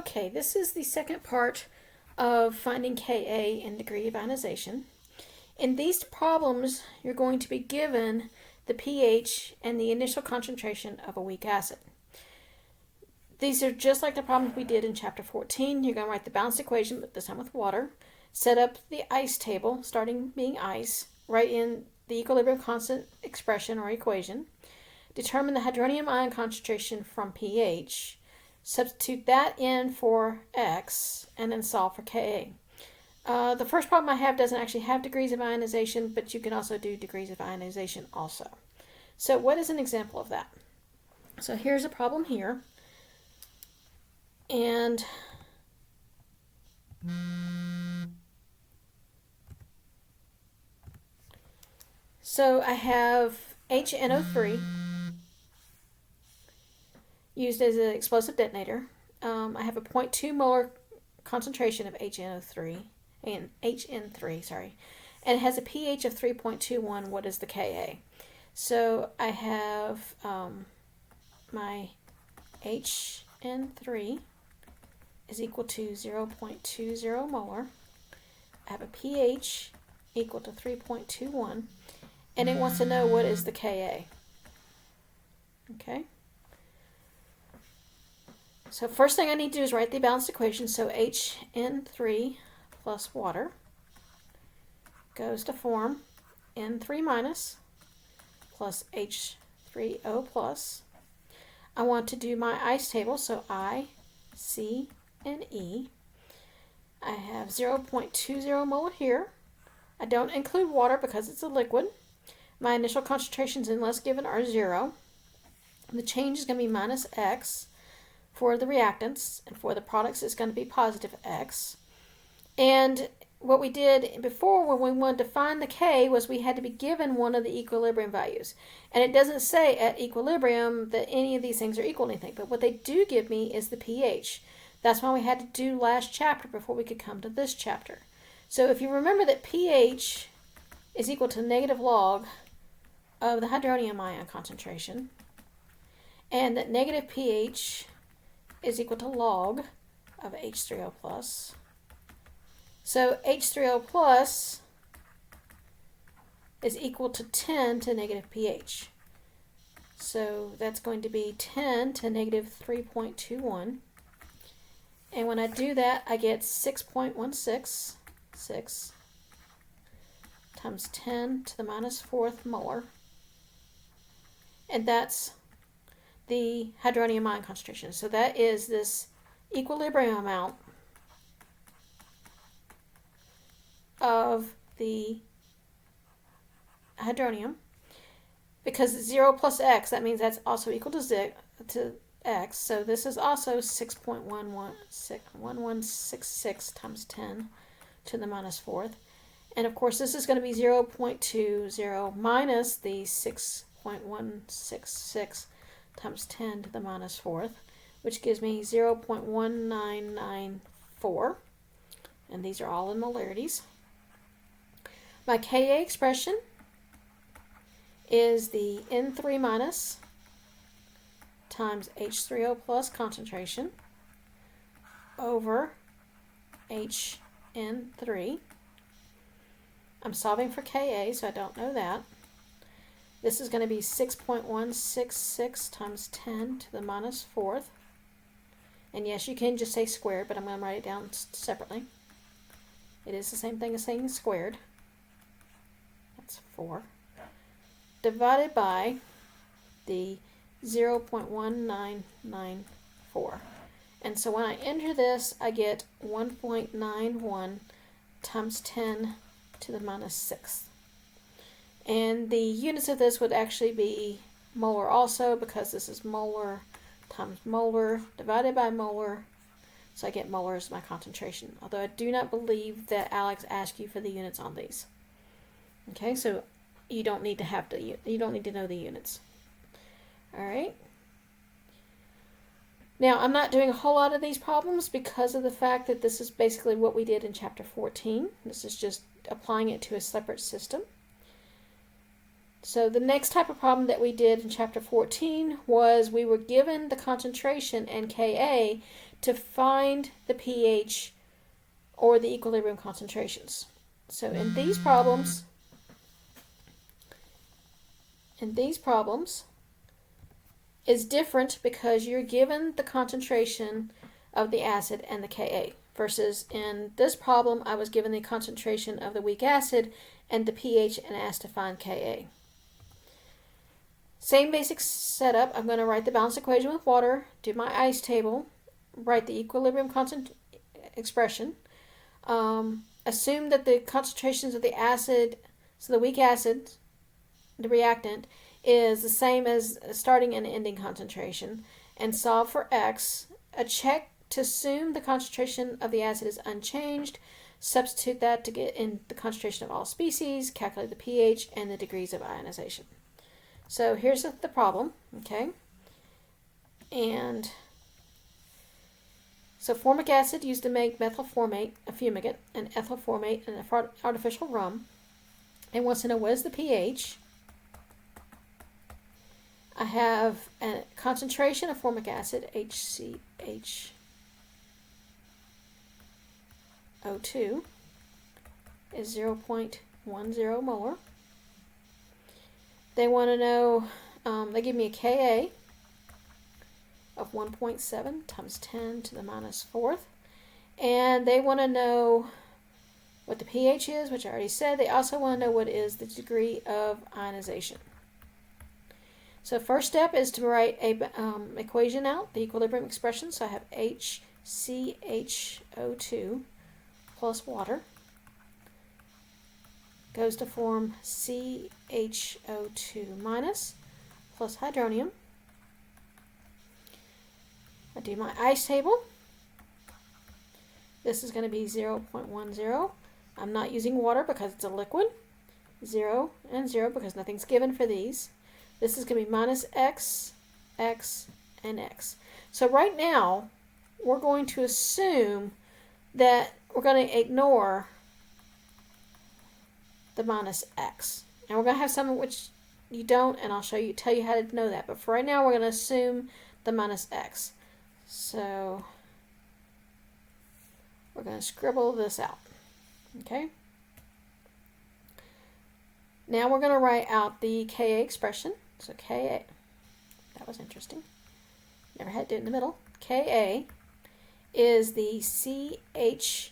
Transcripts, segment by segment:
Okay, this is the second part of finding Ka in degree of ionization. In these problems, you're going to be given the pH and the initial concentration of a weak acid. These are just like the problems we did in chapter 14. You're going to write the balanced equation, but this time with water. Set up the ice table, starting being ice. Write in the equilibrium constant expression or equation. Determine the hydronium ion concentration from pH. Substitute that in for X, and then solve for Ka. The first problem I have doesn't actually have degrees of ionization, but you can also do degrees of ionization also. So what is an example of that? So here's a problem here. And so I have HNO3 used as an explosive detonator. I have a 0.2 molar concentration of HNO3 and HN3, and it has a pH of 3.21. What is the Ka? So I have my HN3 is equal to 0.20 molar. I have a pH equal to 3.21, and it wants to know what is the Ka. Okay. So first thing I need to do is write the balanced equation. So HN3 plus water goes to form N3 minus plus H3O plus. I want to do my ice table, so I, C, and E. I have 0.20 molar here. I don't include water because it's a liquid. My initial concentrations unless given are 0. The change is going to be minus X. For the reactants, and for the products, it's going to be positive X. And what we did before when we wanted to find the K was we had to be given one of the equilibrium values. And it doesn't say at equilibrium that any of these things are equal to anything. But what they do give me is the pH. That's why we had to do last chapter before we could come to this chapter. So if you remember that pH is equal to negative log of the hydronium ion concentration, and that negative pH is equal to log of H3O plus. So H3O plus is equal to 10 to negative pH. So that's going to be 10 to negative 3.21. And when I do that, I get 6.166 times 10 to the minus 4th molar. And that's the hydronium ion concentration. So that is this equilibrium amount of the hydronium. Because 0 plus X, that means that's also equal to X. So this is also 6.1166 times 10 to the minus 4th. And of course this is going to be 0.20 minus the 6.166 times 10 to the minus 4th, which gives me 0.1994, and these are all in molarities. My Ka expression is the N3 minus times H3O plus concentration over HN3. I'm solving for Ka, so I don't know that. This is going to be 6.166 times 10 to the minus 4th. And yes, you can just say squared, but I'm going to write it down separately. It is the same thing as saying squared. That's 4. Divided by the 0.1994. And so when I enter this, I get 1.91 times 10 to the minus 6th. And the units of this would actually be molar also, because this is molar times molar divided by molar. So I get molar as my concentration. Although I do not believe that Alex asked you for the units on these. Okay, so you don't need to know the units. All right. Now I'm not doing a whole lot of these problems because of the fact that this is basically what we did in chapter 14. This is just applying it to a separate system. So the next type of problem that we did in chapter 14 was we were given the concentration and Ka to find the pH or the equilibrium concentrations. So in these problems, is different because you're given the concentration of the acid and the Ka, versus in this problem I was given the concentration of the weak acid and the pH and asked to find Ka. Same basic setup. I'm going to write the balanced equation with water, do my ice table, write the equilibrium expression, assume that the concentrations of the acid, so the weak acid, the reactant, is the same as starting and ending concentration, and solve for x. A check to assume the concentration of the acid is unchanged, substitute that to get in the concentration of all species, calculate the pH and the degrees of ionization. So here's the problem, okay? And so formic acid used to make methylformate, a fumigant, and ethyl formate, an artificial rum. And wants to know what is the pH. I have a concentration of formic acid, HCHO2, is 0.10 molar. They want to know, they give me a Ka of 1.7 times 10 to the minus fourth. And they want to know what the pH is, which I already said. They also want to know what is the degree of ionization. So first step is to write a equation out, the equilibrium expression. So I have HCHO2 plus water goes to form CHO2 minus plus hydronium. I do my ice table. This is going to be 0.10. I'm not using water because it's a liquid. 0 and 0 because nothing's given for these. This is going to be minus x, x, and x. So right now, we're going to assume that we're going to ignore the minus x. And we're going to have something which you don't, and I'll tell you how to know that. But for right now, we're going to assume the minus x. So we're going to scribble this out. Okay? Now we're going to write out the Ka expression. So Ka, that was interesting. Never had to do it in the middle. Ka is the CHO2,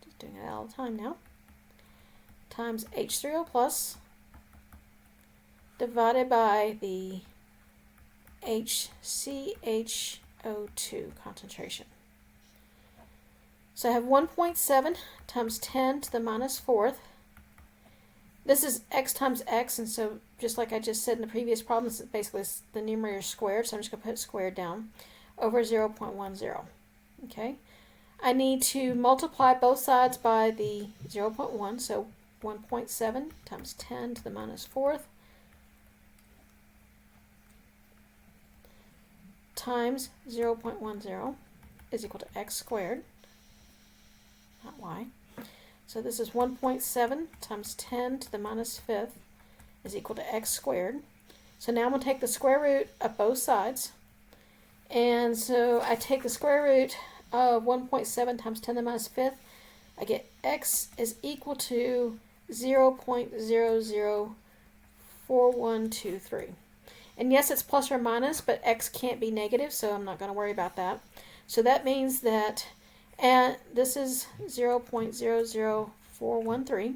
just doing it all the time now, times H3O plus divided by the HCHO2 concentration. So I have 1.7 times 10 to the minus fourth. This is x times x, and so just like I just said in the previous problem, this is basically the numerator squared, so I'm just going to put it squared down, over 0.10. Okay? I need to multiply both sides by the 0.1, so 1.7 times 10 to the minus fourth times 0.10 is equal to x squared, not y. So this is 1.7 times 10 to the minus fifth is equal to x squared. So now I'm going to take the square root of both sides. And so I take the square root of 1.7 times 10 to the minus fifth. I get x is equal to 0.004123. And yes, it's plus or minus, but x can't be negative, so I'm not going to worry about that. So that means that, and this is 0.00413.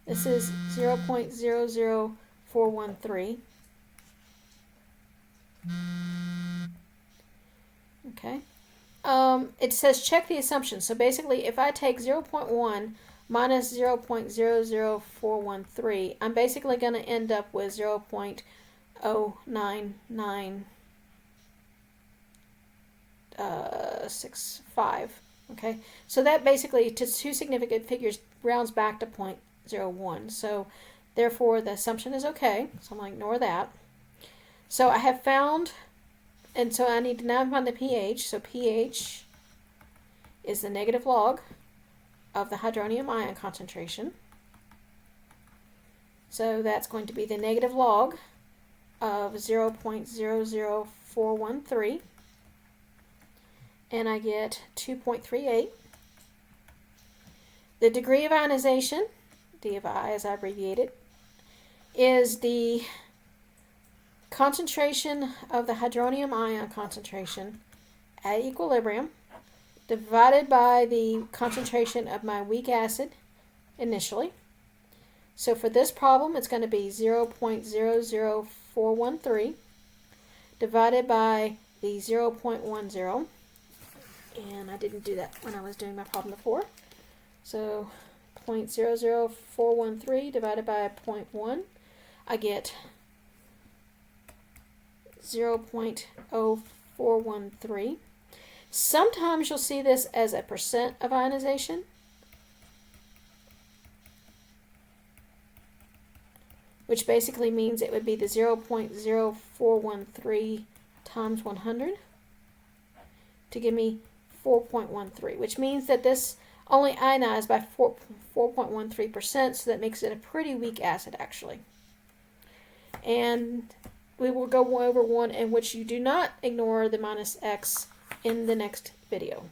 This is 0.00413. Okay. It says check the assumption. So basically, if I take 0.1 minus 0.00413, I'm basically going to end up with 0.09965. Okay, so that basically, to two significant figures, rounds back to 0.01. So therefore, the assumption is okay. So I'm going to ignore that. So I have found, and so I need to now find the pH. So pH is the negative log of the hydronium ion concentration. So that's going to be the negative log of 0.00413, and I get 2.38. The degree of ionization, D of I as I abbreviate it, is the concentration of the hydronium ion concentration at equilibrium divided by the concentration of my weak acid initially. So for this problem, it's going to be 0.00413 divided by the 0.10. And I didn't do that when I was doing my problem before. So 0.00413 divided by 0.1, I get 0.0413. Sometimes you'll see this as a percent of ionization. Which basically means it would be the 0.0413 times 100 to give me 4.13, which means that this only ionized by 4.13%, so that makes it a pretty weak acid actually. And we will go over one in which you do not ignore the minus x in the next video.